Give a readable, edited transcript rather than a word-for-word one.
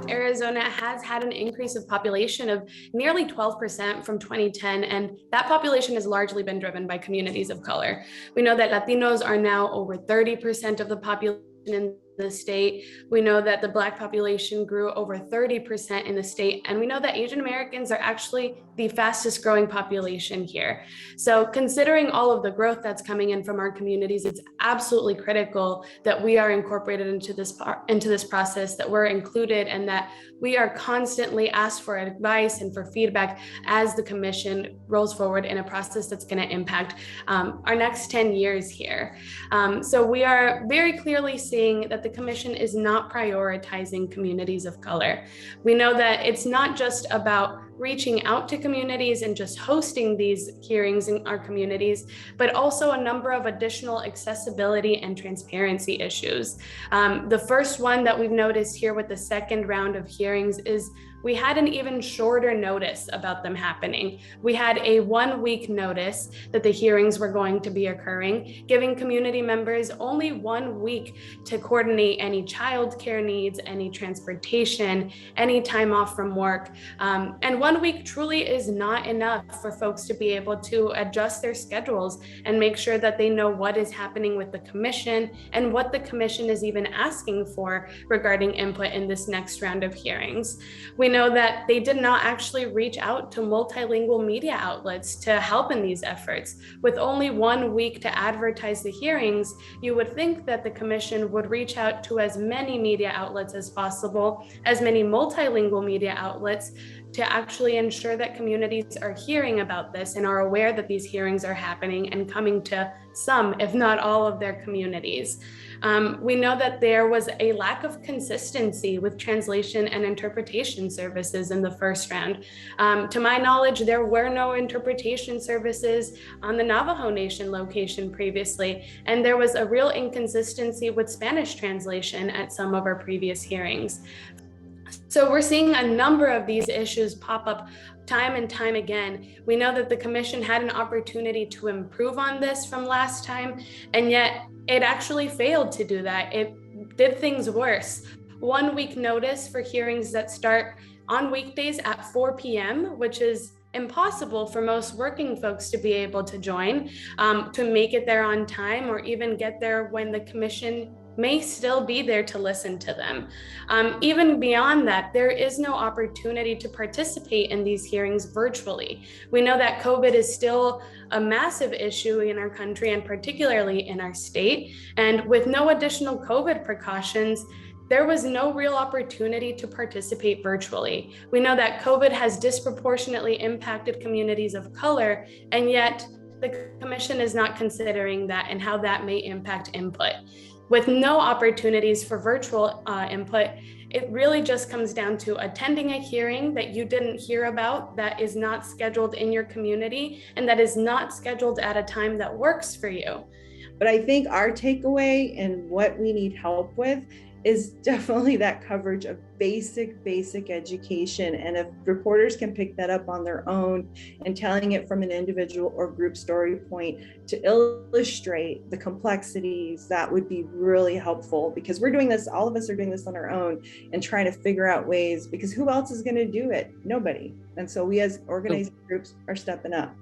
Arizona has had an increase of population of nearly 12% from 2010, and that population has largely been driven by communities of color. We know that Latinos are now over 30% of the population in the state. We know that the Black population grew over 30% in the state, and we know that Asian Americans are actually the fastest growing population here. So considering all of the growth that's coming in from our communities, it's absolutely critical that we are incorporated into this process, that we're included, and that we are constantly asked for advice and for feedback as the commission rolls forward in a process that's going to impact our next 10 years here. So we are very clearly seeing that the commission is not prioritizing communities of color. We know that it's not just about reaching out to communities and just hosting these hearings in our communities, but also a number of additional accessibility and transparency issues. The first one that we've noticed here with the second round of hearings is we had an even shorter notice about them happening. We had a 1-week notice that the hearings were going to be occurring, giving community members only 1 week to coordinate any childcare needs, any transportation, any time off from work. And 1 week truly is not enough for folks to be able to adjust their schedules and make sure that they know what is happening with the commission and what the commission is even asking for regarding input in this next round of hearings. We know that they did not actually reach out to multilingual media outlets to help in these efforts. With only 1 week to advertise the hearings, you would think that the commission would reach out to as many media outlets as possible, as many multilingual media outlets, to actually ensure that communities are hearing about this and are aware that these hearings are happening and coming to some, if not all, of their communities. We know that there was a lack of consistency with translation and interpretation services in the first round. To my knowledge, there were no interpretation services on the Navajo Nation location previously, and there was a real inconsistency with Spanish translation at some of our previous hearings. So we're seeing a number of these issues pop up time and time again. We know that the commission had an opportunity to improve on this from last time, and yet it actually failed to do that. It did things worse. 1 week notice for hearings that start on weekdays at 4 p.m., which is impossible for most working folks to be able to join, to make it there on time, or even get there when the commission may still be there to listen to them. Even beyond that, there is no opportunity to participate in these hearings virtually. We know that COVID is still a massive issue in our country, and particularly in our state. And with no additional COVID precautions, there was no real opportunity to participate virtually. We know that COVID has disproportionately impacted communities of color, and yet the commission is not considering that and how that may impact input. With no opportunities for virtual input, it really just comes down to attending a hearing that you didn't hear about, that is not scheduled in your community, and that is not scheduled at a time that works for you. But I think our takeaway and what we need help with is definitely that coverage of basic education. And if reporters can pick that up on their own and telling it from an individual or group story point to illustrate the complexities, that would be really helpful, because we're doing this, all of us are doing this on our own and trying to figure out ways, because who else is going to do it? Nobody. And so we as organizing groups are stepping up.